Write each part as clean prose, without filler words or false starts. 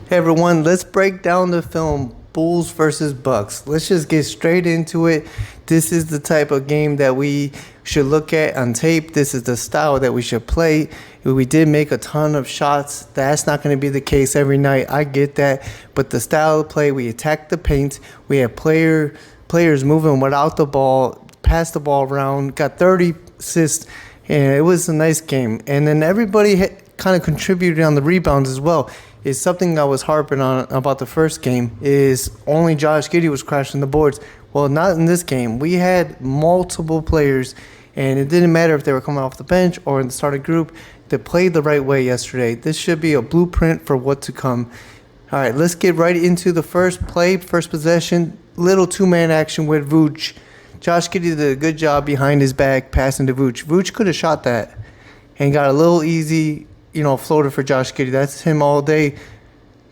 Hey everyone, let's break down the film Bulls versus Bucks. Let's just get straight into it. This is the type of game that we should look at on tape. This is the style that we should play. We did make a ton of shots. That's not going to be the case every night. I get that. But the style of play, we attack the paint. We have players moving without the ball, pass the ball around, got 30 assists, and it was a nice game. And then everybody kind of contributed on the rebounds as well. Is something I was harping on about the first game is only Josh Giddey was crashing the boards. Well, not in this game. We had multiple players, and it didn't matter if they were coming off the bench or in the starting group. They played the right way yesterday. This should be a blueprint for what to come. All right, let's get right into the first play, first possession. Little two-man action with Vooch. Josh Giddey did a good job behind his back passing to Vooch. Vooch could have shot that and got a little easy floater for Josh Giddey. That's him all day.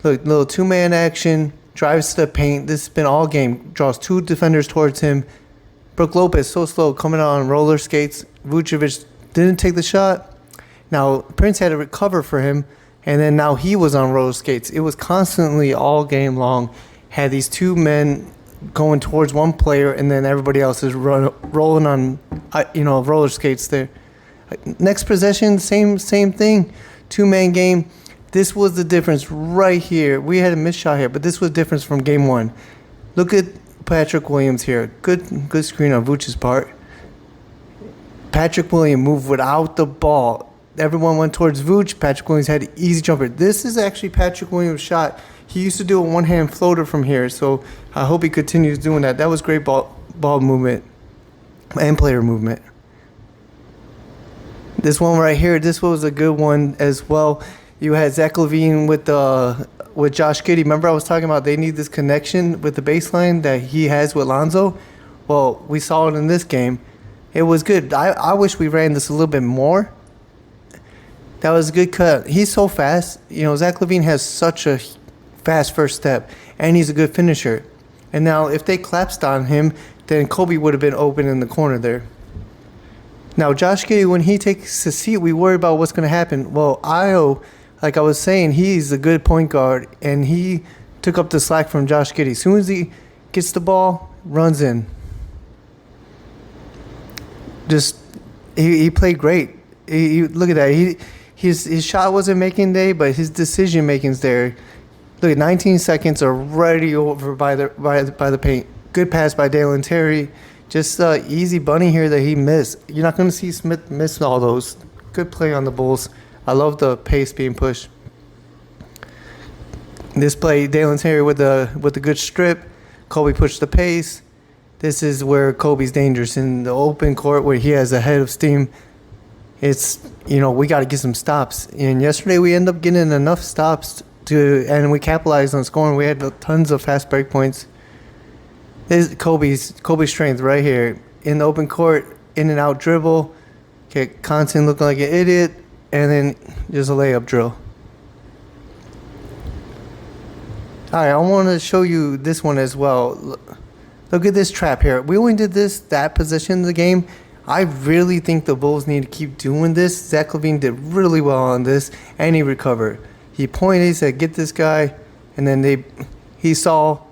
Look, little two-man action, drives to the paint. This has been all game. Draws two defenders towards him. Brook Lopez so slow coming out on roller skates. Vucevic didn't take the shot. Now, Prince had to recover for him, and then now he was on roller skates. It was constantly all game long. Had these two men going towards one player, and then everybody else is rolling on roller skates there. Next possession, same thing. Two-man game. This was the difference right here. We had a missed shot here, but this was the difference from game one. Look at Patrick Williams here. Good screen on Vooch's part. Patrick Williams moved without the ball. Everyone went towards Vooch. Patrick Williams had an easy jumper. This is actually Patrick Williams' shot. He used to do a one-hand floater from here, so I hope he continues doing that. That was great ball movement and player movement. This one right here, this was a good one as well. You had Zach LaVine with Josh Giddey. Remember I was talking about they need this connection with the baseline that he has with Lonzo? Well, we saw it in this game. It was good. I wish we ran this a little bit more. That was a good cut. He's so fast. Zach LaVine has such a fast first step, and he's a good finisher. And now if they collapsed on him, then Kobe would have been open in the corner there. Now, Josh Giddey, when he takes a seat, we worry about what's going to happen. Well, Io, like I was saying, he's a good point guard, and he took up the slack from Josh Giddey. As soon as he gets the ball, runs in. He played great. Look at that. His shot wasn't making day, but his decision making's there. Look at 19 seconds already over by the paint. Good pass by Dalen Terry. Just easy bunny here that he missed. You're not going to see Smith miss all those. Good play on the Bulls. I love the pace being pushed. This play, Dalen Terry with the good strip. Kobe pushed the pace. This is where Kobe's dangerous in the open court where he has a head of steam. It's we got to get some stops. And yesterday we ended up getting enough stops and we capitalized on scoring. We had tons of fast break points. This is Kobe's strength right here. In the open court, in and out dribble. Okay, Conson looking like an idiot. And then just a layup drill. All right, I want to show you this one as well. Look at this trap here. We only did that position in the game. I really think the Bulls need to keep doing this. Zach LaVine did really well on this, and he recovered. He pointed, he said, get this guy. And then he saw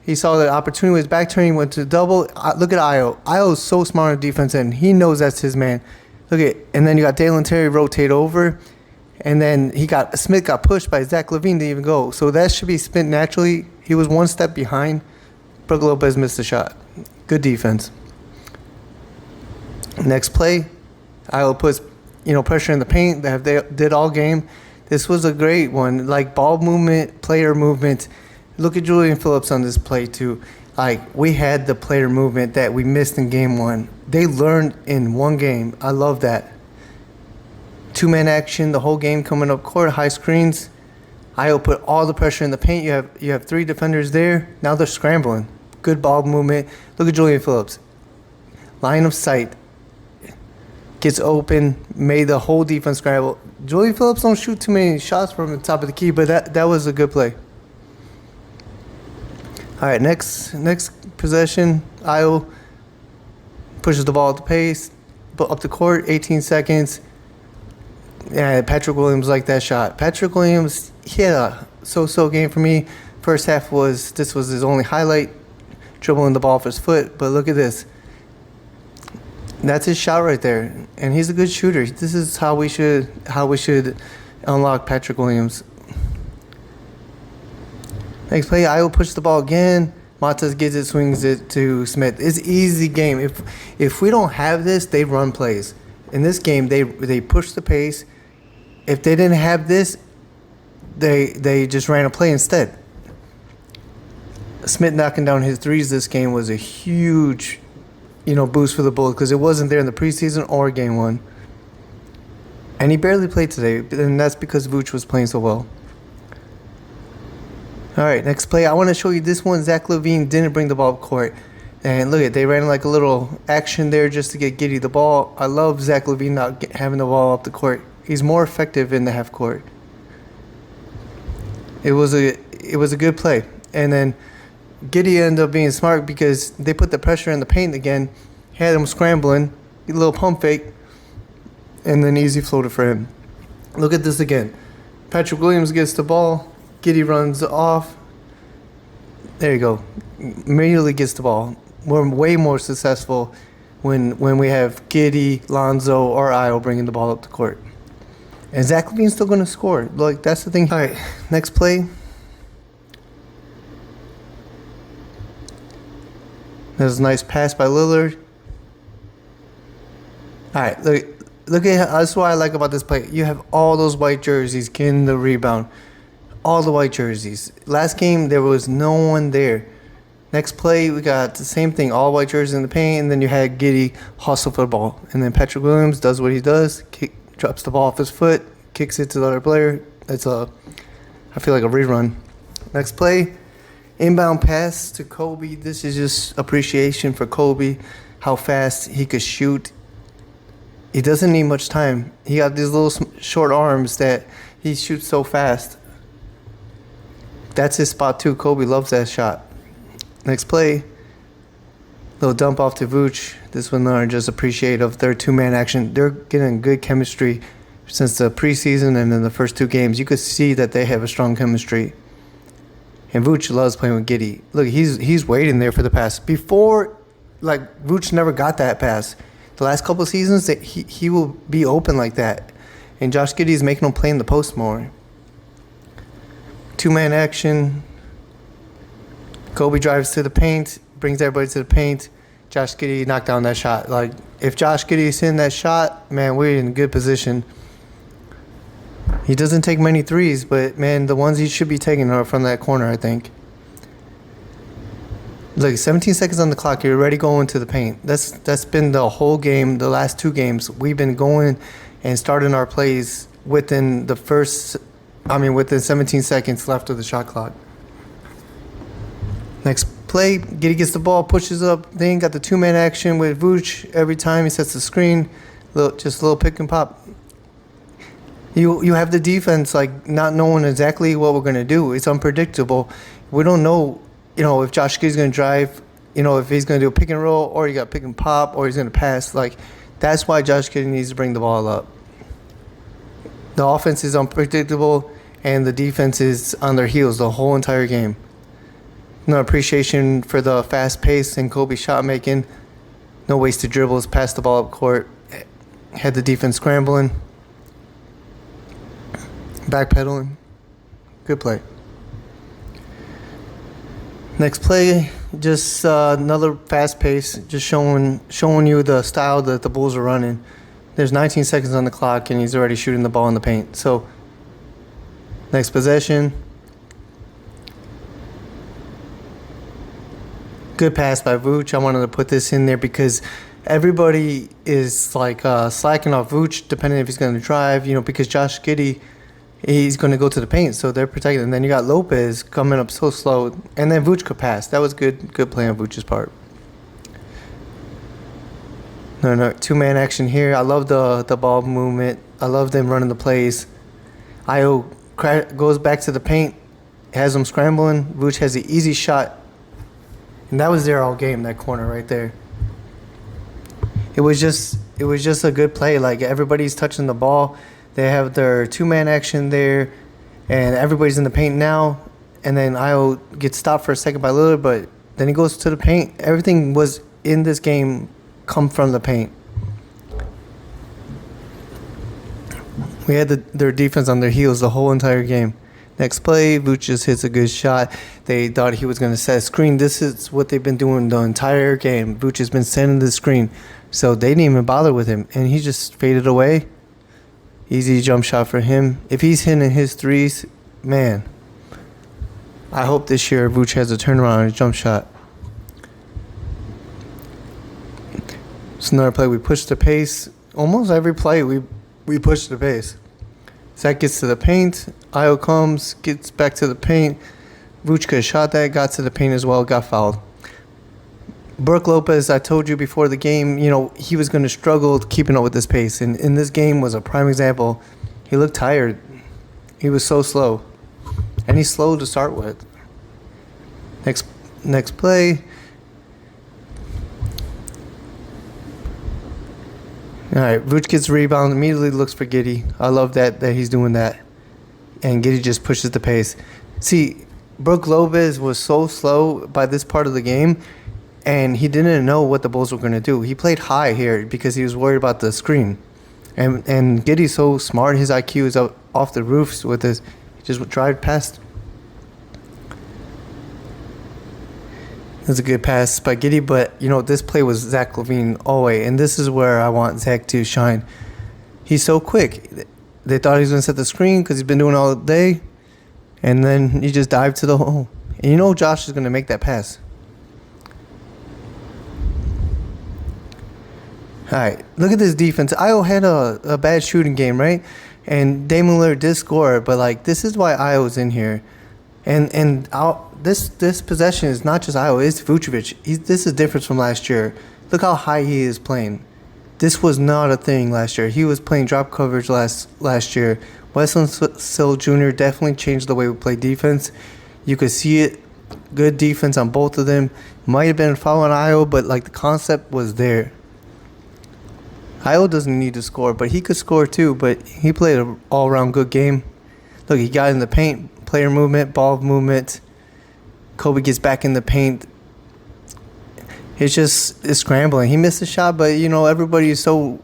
the opportunity with his back turning, went to double. Look at Io. Io is so smart on defense, and he knows that's his man. And then you got Dalen Terry rotate over, and then Smith got pushed by Zach LaVine to even go. So that should be spent naturally. He was one step behind. Brook Lopez missed the shot. Good defense. Next play, Io puts pressure in the paint that they did all game. This was a great one. Like ball movement, player movement. Look at Julian Phillips on this play, too. We had the player movement that we missed in game one. They learned in one game. I love that. Two-man action, the whole game coming up court, high screens. Io put all the pressure in the paint. You have three defenders there. Now they're scrambling. Good ball movement. Look at Julian Phillips. Line of sight. Gets open, made the whole defense scramble. Julian Phillips don't shoot too many shots from the top of the key, but that was a good play. All right, next possession, Io pushes the ball at the pace, up the court, 18 seconds. Yeah, Patrick Williams liked that shot. Patrick Williams, he had so game for me. First half was his only highlight, dribbling the ball off his foot. But look at this. That's his shot right there, and he's a good shooter. This is how we should unlock Patrick Williams. Next play, Io pushes the ball again. Matas gets it, swings it to Smith. It's an easy game. If we don't have this, they run plays. In this game, they push the pace. If they didn't have this, they just ran a play instead. Smith knocking down his threes this game was a huge, boost for the Bulls because it wasn't there in the preseason or game one. And he barely played today, and that's because Vooch was playing so well. All right, next play. I want to show you this one. Zach LaVine didn't bring the ball up court. And look, they ran like a little action there just to get Giddey the ball. I love Zach LaVine not having the ball up the court. He's more effective in the half court. It was a good play. And then Giddey ended up being smart because they put the pressure in the paint again, had him scrambling, a little pump fake, and then easy floater for him. Look at this again. Patrick Williams gets the ball. Giddey runs off. There you go. Immediately gets the ball. We're way more successful when we have Giddey, Lonzo, or Io bringing the ball up the court. And Zach LaVine's still going to score. Like, that's the thing. All right, next play. There's a nice pass by Lillard. All right, look at that's what I like about this play. You have all those white jerseys getting the rebound. All the white jerseys. Last game, there was no one there. Next play, we got the same thing. All white jerseys in the paint, and then you had Giddey hustle for the ball. And then Patrick Williams does what he does. Drops the ball off his foot, kicks it to the other player. I feel like a rerun. Next play, inbound pass to Kobe. This is just appreciation for Kobe, how fast he could shoot. He doesn't need much time. He got these little short arms that he shoots so fast. That's his spot too. Kobe loves that shot. Next play, little dump off to Vooch. This one are just appreciative of their two-man action. They're getting good chemistry since the preseason and in the first two games. You could see that they have a strong chemistry. And Vooch loves playing with Giddey. Look, he's waiting there for the pass. Before, Vooch never got that pass. The last couple of seasons, he will be open like that. And Josh Giddey is making him play in the post more. Two-man action. Kobe drives to the paint, brings everybody to the paint. Josh Giddey knocked down that shot. Like, if Josh Giddey's hitting that shot, man, we're in good position. He doesn't take many threes, but, man, the ones he should be taking are from that corner, I think. Look, 17 seconds on the clock. You're already going to the paint. That's been the whole game, the last two games. We've been going and starting our plays within 17 seconds left of the shot clock. Next play, Giddey gets the ball, pushes up. They ain't got the two-man action with Vooch every time he sets the screen. Just a little pick and pop. You have the defense not knowing exactly what we're gonna do. It's unpredictable. We don't know, if Josh Giddey's gonna drive, if he's gonna do a pick and roll, or you got pick and pop, or he's gonna pass. That's why Josh Giddey needs to bring the ball up. The offense is unpredictable, and the defense is on their heels the whole entire game. No appreciation for the fast pace and Kobe shot making. No wasted dribbles, pass the ball up court. Had the defense scrambling. Backpedaling. Good play. Next play, just another fast pace, just showing you the style that the Bulls are running. There's 19 seconds on the clock, and he's already shooting the ball in the paint. So, next possession. Good pass by Vooch. I wanted to put this in there because everybody is slacking off Vooch, depending if he's going to drive, because Josh Giddey, he's going to go to the paint, so they're protected. And then you got Lopez coming up so slow, and then Vooch could pass. That was good play on Vooch's part. No, two-man action here. I love the ball movement. I love them running the plays. Io goes back to the paint, has them scrambling. Vooch has the easy shot. And that was there all game, that corner right there. It was just a good play. Everybody's touching the ball. They have their two-man action there. and everybody's in the paint now. And then Io gets stopped for a second by Lillard, but then he goes to the paint. Everything was in this game come from the paint. We had their defense on their heels the whole entire game. Next play, Vooch just hits a good shot. They thought he was going to set a screen. This is what they've been doing the entire game. Vooch has been setting the screen. So they didn't even bother with him. And he just faded away. Easy jump shot for him. If he's hitting his threes, man, I hope this year Vooch has a turnaround on his jump shot. It's another play. We push the pace. Almost every play we push the pace. Zach gets to the paint. Io comes, gets back to the paint. Vooch could have shot that, got to the paint as well, got fouled. Brook Lopez, I told you before the game, he was going to struggle keeping up with this pace. And in this game was a prime example. He looked tired. He was so slow. And he's slow to start with. Next play. All right, Vooch gets a rebound, immediately looks for Giddey. I love that he's doing that. And Giddey just pushes the pace. See, Brook Lopez was so slow by this part of the game, and he didn't know what the Bulls were going to do. He played high here because he was worried about the screen. And Giddey's so smart, his IQ is up off the roofs with this. He just drive past. That's a good pass by Giddey, but this play was Zach LaVine all the way, and this is where I want Zach to shine. He's so quick. They thought he was going to set the screen because he's been doing it all day, and then he just dived to the hole. And Josh is going to make that pass. All right, look at this defense. Io had a bad shooting game, right? And Damian Lillard did score, but this is why Io's in here. And this possession is not just Io, it's Vucevic. This is different from last year. Look how high he is playing. This was not a thing last year. He was playing drop coverage last year. Wesley Sill Jr. definitely changed the way we play defense. You could see it. Good defense on both of them. Might have been a foul on Io, but the concept was there. Io doesn't need to score, but he could score too. But he played an all-around good game. Look, he got in the paint, player movement, ball movement. Kobe gets back in the paint. It's scrambling. He missed a shot, but everybody is so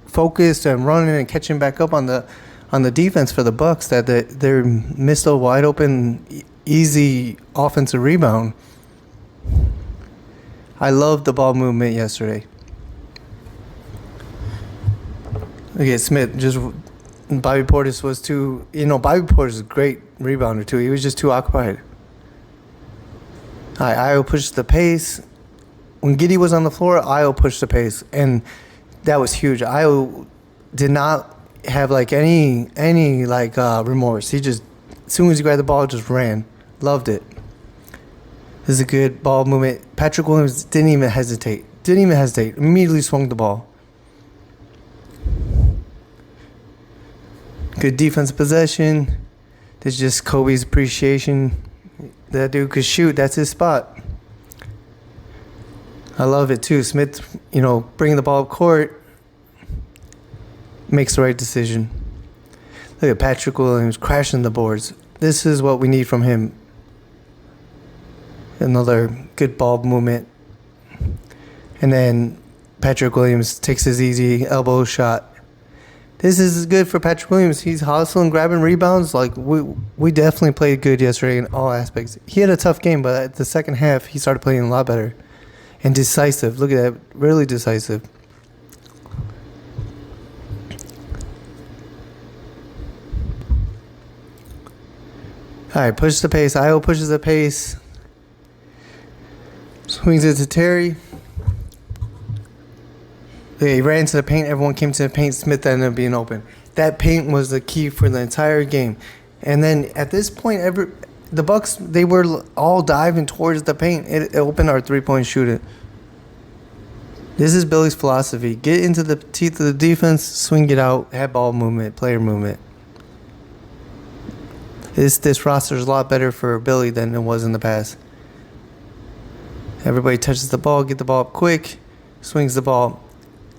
focused and running and catching back up on the defense for the Bucks that they missed a wide open, easy offensive rebound. I loved the ball movement yesterday. Look at Smith. Bobby Portis was too. Bobby Portis is a great rebounder too. He was just too occupied. All right, Io pushed the pace. When Giddey was on the floor, Io pushed the pace, and that was huge. Io did not have any remorse. He just, as soon as he grabbed the ball, just ran. Loved it. This is a good ball movement. Patrick Williams didn't even hesitate. Immediately swung the ball. Good defensive possession. This is just Kobe's appreciation. That dude could shoot. That's his spot. I love it too. Smith, bringing the ball up court, makes the right decision. Look at Patrick Williams crashing the boards. This is what we need from him. Another good ball movement. And then Patrick Williams takes his easy elbow shot. This is good for Patrick Williams. He's hustling, grabbing rebounds. We definitely played good yesterday in all aspects. He had a tough game, but at the second half, he started playing a lot better. And decisive. Look at that. Really decisive. All right, push the pace. Io pushes the pace. Swings it to Terry. He ran to the paint. Everyone came to the paint. Smith ended up being open. That paint was the key for the entire game. And then at this point, the Bucks, they were all diving towards the paint. It opened our three-point shooting. This is Billy's philosophy. Get into the teeth of the defense, swing it out, have ball movement, player movement. This roster is a lot better for Billy than it was in the past. Everybody touches the ball, get the ball up quick, swings the ball.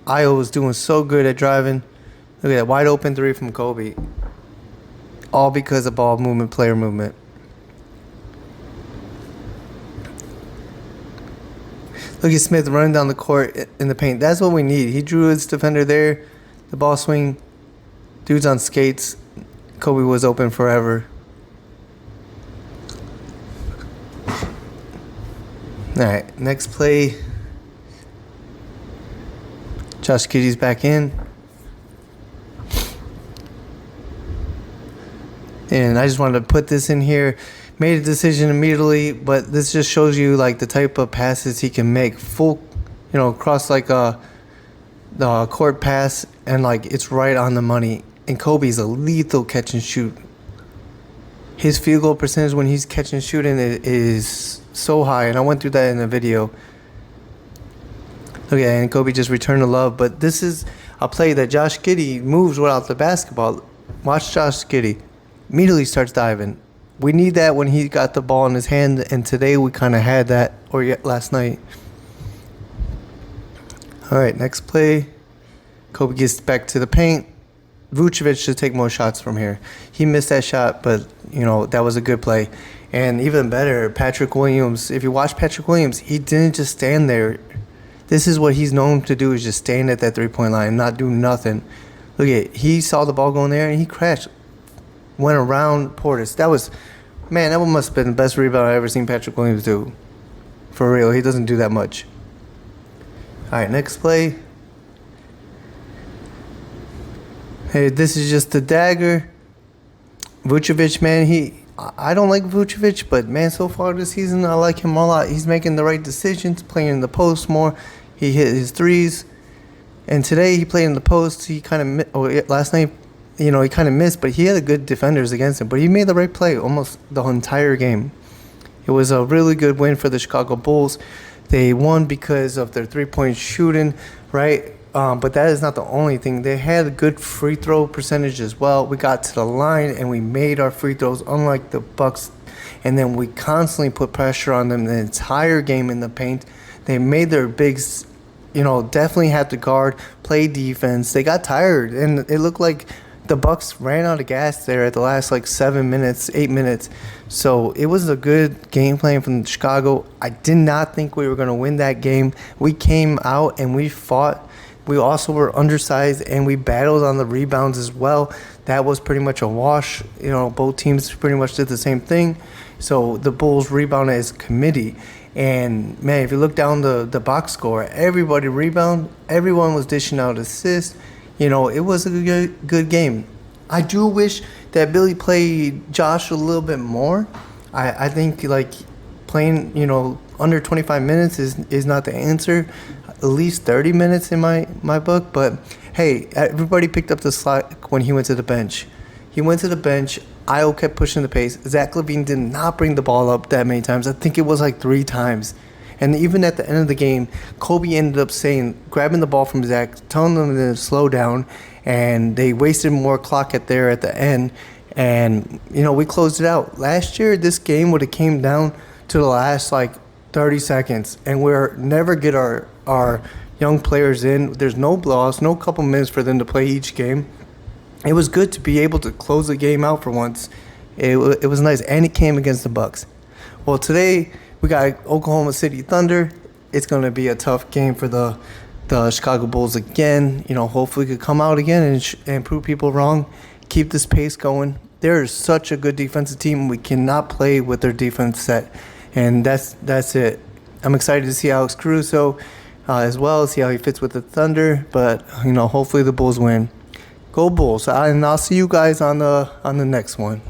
Io was doing so good at driving. Look at that wide open three from Kobe. all because of ball movement, player movement. Look at Smith running down the court in the paint. That's what we need. He drew his defender there. The ball swing. Dude's on skates. Kobe was open forever. All right, next play. Josh Giddey's back in. And I just wanted to put this in here. Made a decision immediately, but this just shows you like the type of passes he can make. Full, cross like the court pass, and like it's right on the money. And Kobe's a lethal catch and shoot. His field goal percentage when he's catching and shooting is so high, and I went through that in the video. Okay, and Kobe just returned the love, but this is a play that Josh Giddey moves without the basketball. Watch Josh Giddey. Immediately starts diving. We need that when he got the ball in his hand, and today we kind of had that, or last night. All right, next play. Kobe gets back to the paint. Vucevic should take more shots from here. He missed that shot, but, that was a good play. And even better, Patrick Williams. If you watch Patrick Williams, he didn't just stand there. This is what he's known to do, is just stand at that three-point line and not do nothing. Look at, he saw the ball going there, and he crashed. Went around Portis. That must have been the best rebound I've ever seen Patrick Williams do. For real, he doesn't do that much. All right, next play. Hey, this is just the dagger. Vucevic, man, I don't like Vucevic, but man, so far this season, I like him a lot. He's making the right decisions, playing in the post more. He hit his threes. And today he played in the post. He kind of, last night, he kind of missed, but he had good defenders against him. But he made the right play almost the entire game. It was a really good win for the Chicago Bulls. They won because of their three-point shooting, right? But that is not the only thing. They had a good free throw percentage as well. We got to the line and we made our free throws, unlike the Bucks. And then we constantly put pressure on them the entire game in the paint. They made their bigs, definitely have to guard, play defense. They got tired, and it looked like the Bucks ran out of gas there at the last 8 minutes. So it was a good game plan from Chicago. I did not think we were going to win that game. We came out and we fought. We also were undersized, and we battled on the rebounds as well. That was pretty much a wash. Both teams pretty much did the same thing. So the Bulls rebounded as a committee. And, man, if you look down the box score, everybody rebound. Everyone was dishing out assists. It was a good game. I do wish that Billy played Josh a little bit more. I think, playing, under 25 minutes is not the answer. At least 30 minutes in my book. But, hey, everybody picked up the slack when he went to the bench. He went to the bench. Io kept pushing the pace. Zach LaVine did not bring the ball up that many times. I think it was 3 times. And even at the end of the game, Kobe ended up grabbing the ball from Zach, telling them to slow down, and they wasted more clock at the end. And, we closed it out. Last year, this game would have came down to the last, 30 seconds, and we're never get our young players in. There's no blowouts, no couple minutes for them to play each game. It was good to be able to close the game out for once. It was nice, and it came against the Bucks. Well, today we got Oklahoma City Thunder. It's going to be a tough game for the Chicago Bulls again. Hopefully we could come out again and prove people wrong. Keep this pace going. They're such a good defensive team. We cannot play with their defense set, and that's it. I'm excited to see Alex Caruso as well, see how he fits with the Thunder. But hopefully the Bulls win. Go Bulls! And I'll see you guys on the next one.